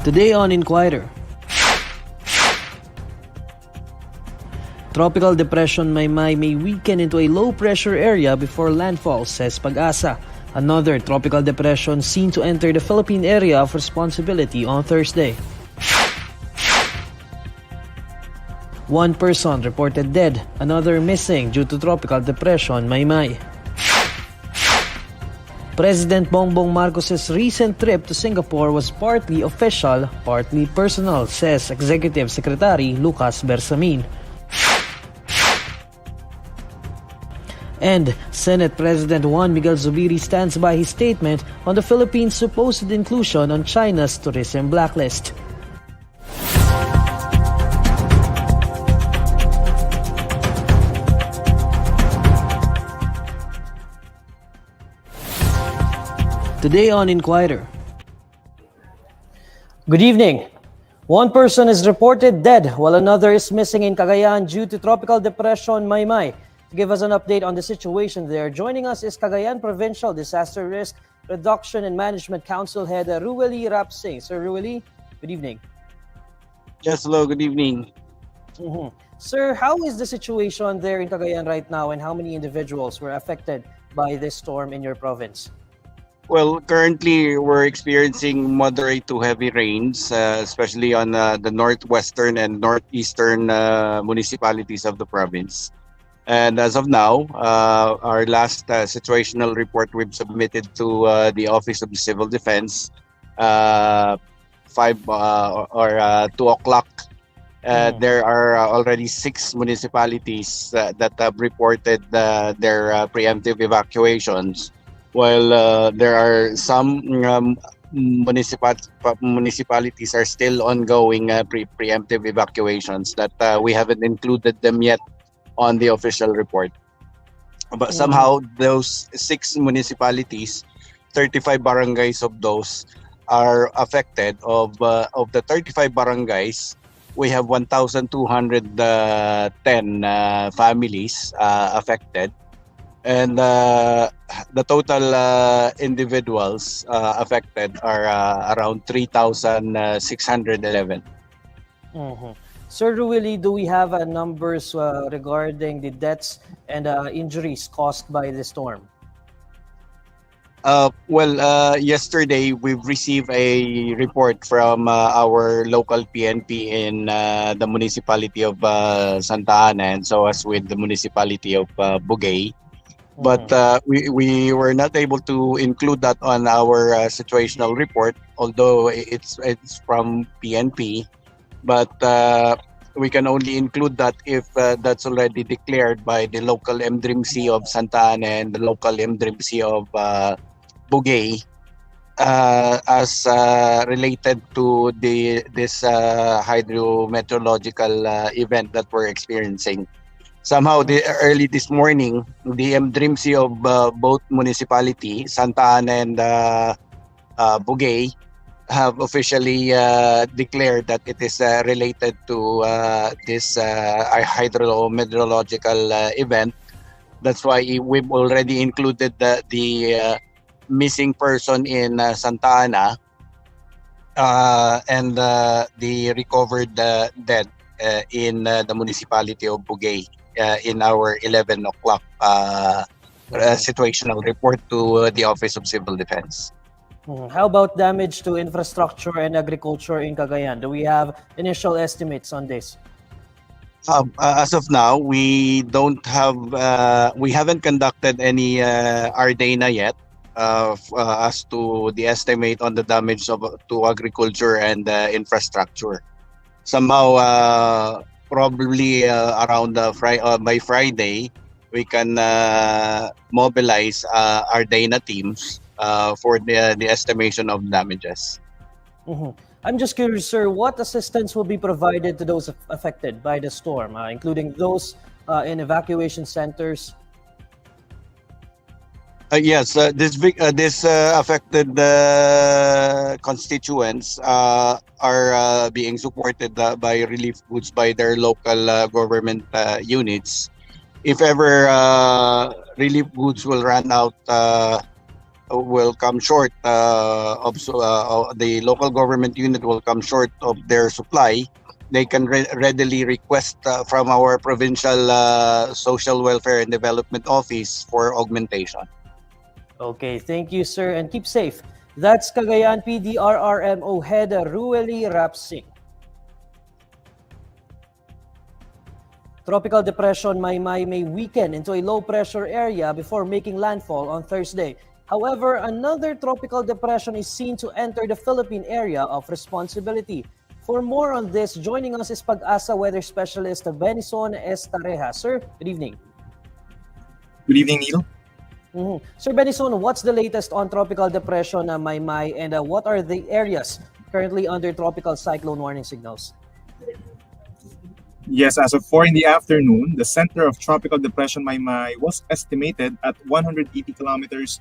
Today on Inquirer, Tropical Depression Maymay may weaken into a low-pressure area before landfall, says Pagasa. Another tropical depression seen to enter the Philippine area of responsibility on Thursday. One person reported dead, another missing due to Tropical Depression Maymay. President Bongbong Marcos' recent trip to Singapore was partly official, partly personal, says Executive Secretary Lucas Bersamin. And Senate President Juan Miguel Zubiri stands by his statement on the Philippines' supposed inclusion on China's tourism blacklist. Today on Inquirer. Good evening. One person is reported dead while another is missing in Cagayan due to Tropical Depression Maymay. To give us an update on the situation there, joining us is Cagayan Provincial Disaster Risk Reduction and Management Council Head Rueli Rapsing. Sir Rueli, good evening. Yes, hello, good evening. Sir, how is the situation there in Cagayan right now, and how many individuals were affected by this storm in your province? Well, currently we're experiencing moderate to heavy rains, especially on the northwestern and northeastern municipalities of the province. And as of now, our last situational report we've submitted to the Office of the Civil Defense, 2 o'clock. There are already 6 municipalities that have reported their preemptive evacuations, while there are some municipalities are still ongoing preemptive evacuations that we haven't included them yet on the official report. But somehow those 6 municipalities, 35 barangays of those are affected. Of the 35 barangays, we have 1,210 families affected, and the total individuals affected are around 3,611. Sir Rueli, do we have numbers regarding the deaths and injuries caused by the storm? Yesterday we've received a report from our local PNP in the municipality of Santa Ana, and so as with the municipality of Bugay. But we were not able to include that on our situational report, although it's from PNP. But we can only include that if that's already declared by the local MDRIMC of Santa Ana and the local MDRIMC of Bugay as related to this hydrometeorological event that we're experiencing. Somehow, early this morning, the MDRIMC of both municipality, Santa Ana and Bugay, have officially declared that it is related to this hydrometeorological event. That's why we've already included the missing person in Santa Ana and the recovered dead in the municipality of Bugay in our 11 o'clock situational report to the Office of Civil Defense. How about damage to infrastructure and agriculture in Cagayan? Do we have initial estimates on this? As of now, we don't have. We haven't conducted any ARDENA yet as to the estimate on the damage to agriculture and infrastructure. Somehow, probably around by Friday, we can mobilize ARDENA teams for the estimation of damages. I'm just curious, sir, what assistance will be provided to those affected by the storm, including those in evacuation centers? Yes, this affected constituents are being supported by relief goods by their local government units. If ever relief goods will run out will come short the local government unit will come short of their supply, they can readily request from our provincial social welfare and development office for augmentation. Okay, thank you, sir, and keep safe. That's Cagayan PDRRMO head Rueli Rapsing. Tropical Depression Maymay may weaken into a low-pressure area before making landfall on Thursday. However, another tropical depression is seen to enter the Philippine area of responsibility. For more on this, joining us is Pagasa weather specialist Benison Estareja. Sir, good evening. Good evening, Neil. Sir Benison, what's the latest on Tropical Depression Maymay, and what are the areas currently under tropical cyclone warning signals? Yes, as of 4 in the afternoon, the center of Tropical Depression Maymay was estimated at 180 kilometers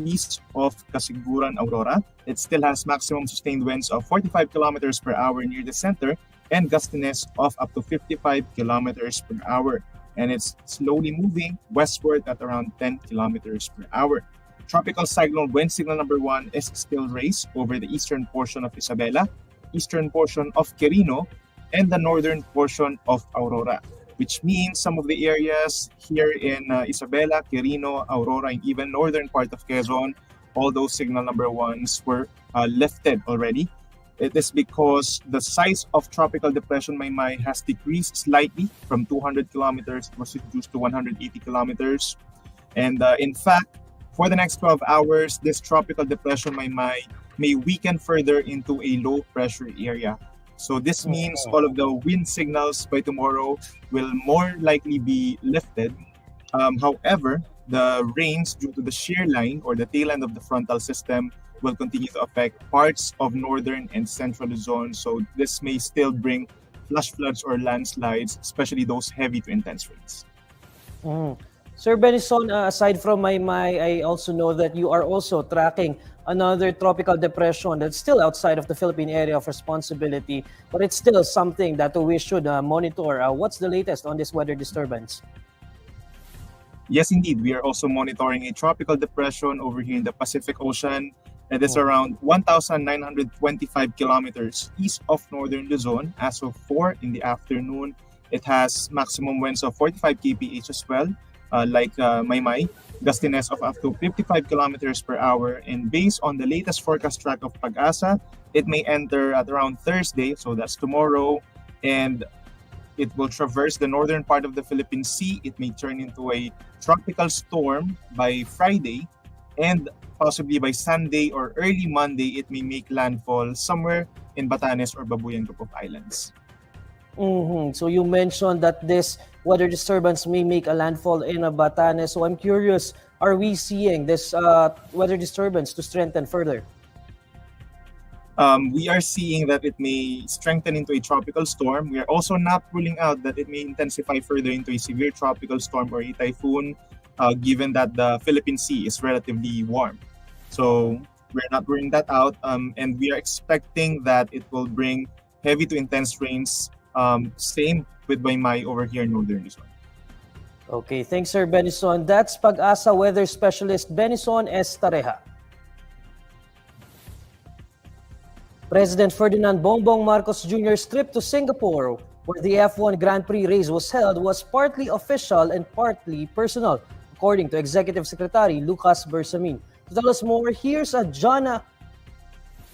east of Casiguran, Aurora. It still has maximum sustained winds of 45 kilometers per hour near the center and gustiness of up to 55 kilometers per hour. And it's slowly moving westward at around 10 kilometers per hour. Tropical cyclone wind signal number 1 is still raised over the eastern portion of Isabela, eastern portion of Quirino, and the northern portion of Aurora, which means some of the areas here in Isabela, Quirino, Aurora, and even northern part of Quezon, all those signal number 1s were lifted already. It is because the size of Tropical Depression Maymay has decreased slightly from 200 kilometers, it was reduced to 180 kilometers. And in fact, for the next 12 hours, this Tropical Depression Maymay may weaken further into a low pressure area. So this means all of the wind signals by tomorrow will more likely be lifted. However, the rains due to the shear line or the tail end of the frontal system will continue to affect parts of northern and central Luzon. So this may still bring flash floods or landslides, especially those heavy to intense rains. Sir Benison, aside from Maymay, I also know that you are also tracking another tropical depression that's still outside of the Philippine area of responsibility, but it's still something that we should monitor. What's the latest on this weather disturbance? Yes, indeed. We are also monitoring a tropical depression over here in the Pacific Ocean. It is around 1,925 kilometers east of northern Luzon as of 4 in the afternoon. It has maximum winds of 45 kph as well, like Maymay, gustiness of up to 55 kilometers per hour. And based on the latest forecast track of Pagasa, it may enter at around Thursday, so that's tomorrow, and it will traverse the northern part of the Philippine Sea. It may turn into a tropical storm by Friday, and possibly by Sunday or early Monday, it may make landfall somewhere in Batanes or Babuyan group of islands. So you mentioned that this weather disturbance may make a landfall in Batanes. So I'm curious, are we seeing this weather disturbance to strengthen further? We are seeing that it may strengthen into a tropical storm. We are also not ruling out that it may intensify further into a severe tropical storm or a typhoon, given that the Philippine Sea is relatively warm. So we're not ruling that out, and we are expecting that it will bring heavy to intense rains, same with Maymay over here in northern Luzon. Okay, thanks, Sir Benison. That's Pag-asa weather specialist Benison Estareja. President Ferdinand Bongbong Marcos Jr.'s trip to Singapore, where the F1 Grand Prix race was held, was partly official and partly personal, according to Executive Secretary Lucas Bersamin. To tell us more, here's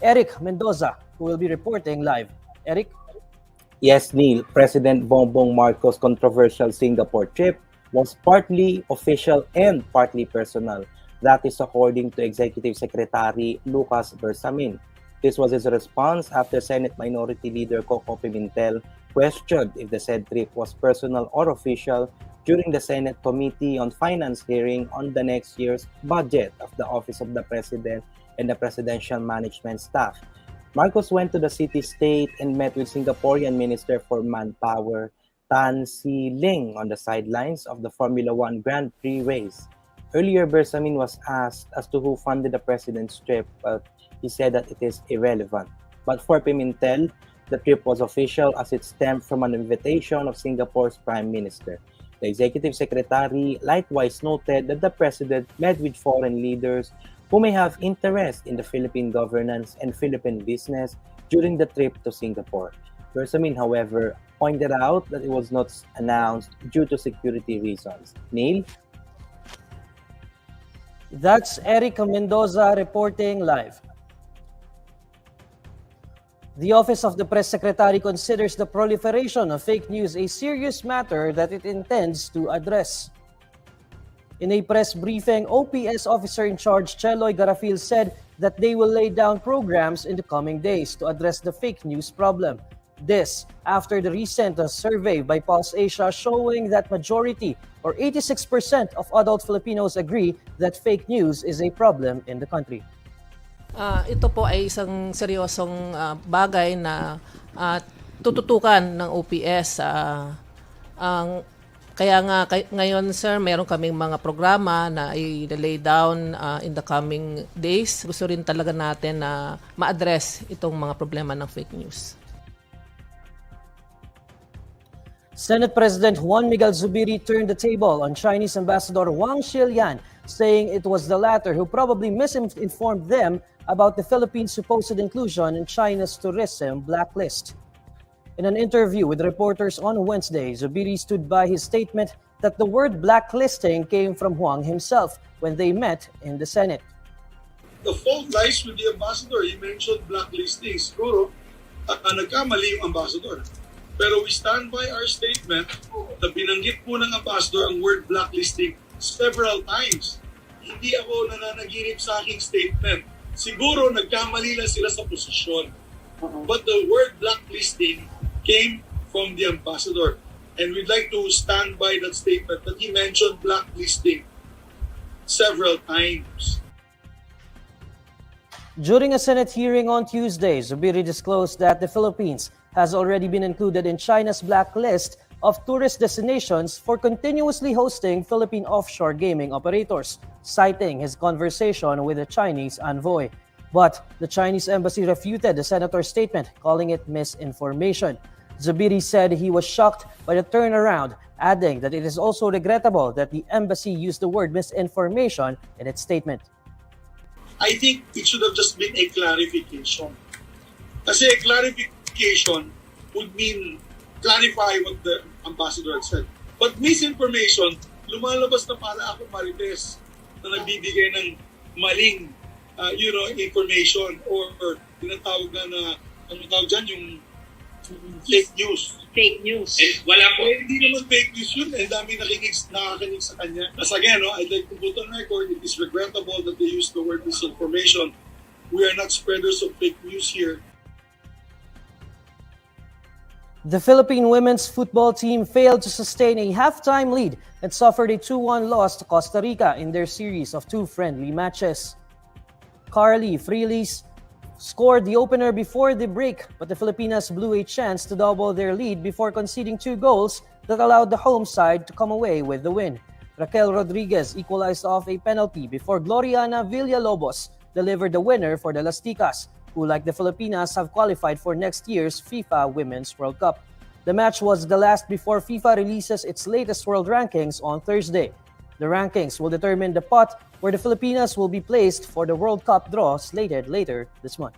Eric Mendoza, who will be reporting live. Eric? Yes, Neil, President Bongbong Marcos' controversial Singapore trip was partly official and partly personal. That is according to Executive Secretary Lucas Bersamin. This was his response after Senate Minority Leader Coco Pimentel questioned if the said trip was personal or official during the Senate Committee on Finance hearing on the next year's budget of the Office of the President and the Presidential Management Staff. Marcos went to the city-state and met with Singaporean Minister for Manpower Tan Si Ling on the sidelines of the Formula One Grand Prix race. Earlier, Bersamin was asked as to who funded the president's trip, but he said that it is irrelevant. But for Pimentel, the trip was official as it stemmed from an invitation of Singapore's Prime Minister. The executive secretary likewise noted that the president met with foreign leaders who may have interest in the Philippine governance and Philippine business during the trip to Singapore. Bersamin, however, pointed out that it was not announced due to security reasons. Neil? That's Eric Mendoza reporting live. The Office of the Press Secretary considers the proliferation of fake news a serious matter that it intends to address. In a press briefing, OPS officer in charge Cheloy Garafil said that they will lay down programs in the coming days to address the fake news problem. This after the recent survey by Pulse Asia showing that majority or 86% of adult Filipinos agree that fake news is a problem in the country. Ito po ay isang seryosong bagay na tututukan ng OPS. Kaya nga ngayon, sir, meron kaming mga programa na i-lay down in the coming days. Gusto rin talaga natin na ma-address itong mga problema ng fake news. Senate President Juan Miguel Zubiri turned the table on Chinese Ambassador Wang Xilian, saying it was the latter who probably misinformed them about the Philippines' supposed inclusion in China's tourism blacklist. In an interview with reporters on Wednesday, Zubiri stood by his statement that the word blacklisting came from Huang himself when they met in the Senate. The fault lies with the ambassador. He mentioned blacklisting. Siguro, nagkamali yung ambassador. Pero we stand by our statement na binanggit po ng ambassador ang word blacklisting several times. Hindi ako nananaginip sa aking statement. Siguro nagkamali lang sila sa posisyon. But the word blacklisting came from the ambassador. And we'd like to stand by that statement that he mentioned blacklisting several times. During a Senate hearing on Tuesday, Zubiri disclosed that the Philippines has already been included in China's blacklist of tourist destinations for continuously hosting Philippine offshore gaming operators, citing his conversation with the Chinese envoy. But the Chinese embassy refuted the senator's statement, calling it misinformation. Zubiri said he was shocked by the turnaround, adding that it is also regrettable that the embassy used the word misinformation in its statement. I think it should have just been a clarification. Kasi a clarification would mean clarify what the ambassador had said. But misinformation, lumalabas na para ako marites na nagbibigay ng maling information or tinatawag na ano tawag dyan, yung fake news. Fake news. Wala po. Hindi naman fake news yun. Ang dami nakakakinig sa kanya. As again, I'd like to put on record, it is regrettable that they use the word misinformation. We are not spreaders of fake news here. The Philippine women's football team failed to sustain a halftime lead and suffered a 2-1 loss to Costa Rica in their series of 2 friendly matches. Carly Freelis scored the opener before the break, but the Filipinas blew a chance to double their lead before conceding 2 goals that allowed the home side to come away with the win. Raquel Rodriguez equalized off a penalty before Gloriana Villalobos delivered the winner for the Las Ticas, who, like the Filipinas, have qualified for next year's FIFA Women's World Cup. The match was the last before FIFA releases its latest world rankings on Thursday. The rankings will determine the pot where the Filipinas will be placed for the World Cup draw slated later this month.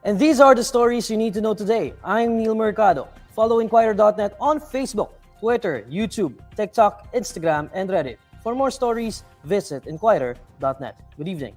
And these are the stories you need to know today. I'm Neil Mercado. Follow INQUIRER.net on Facebook, Twitter, YouTube, TikTok, Instagram, and Reddit. For more stories, visit INQUIRER.net. Good evening.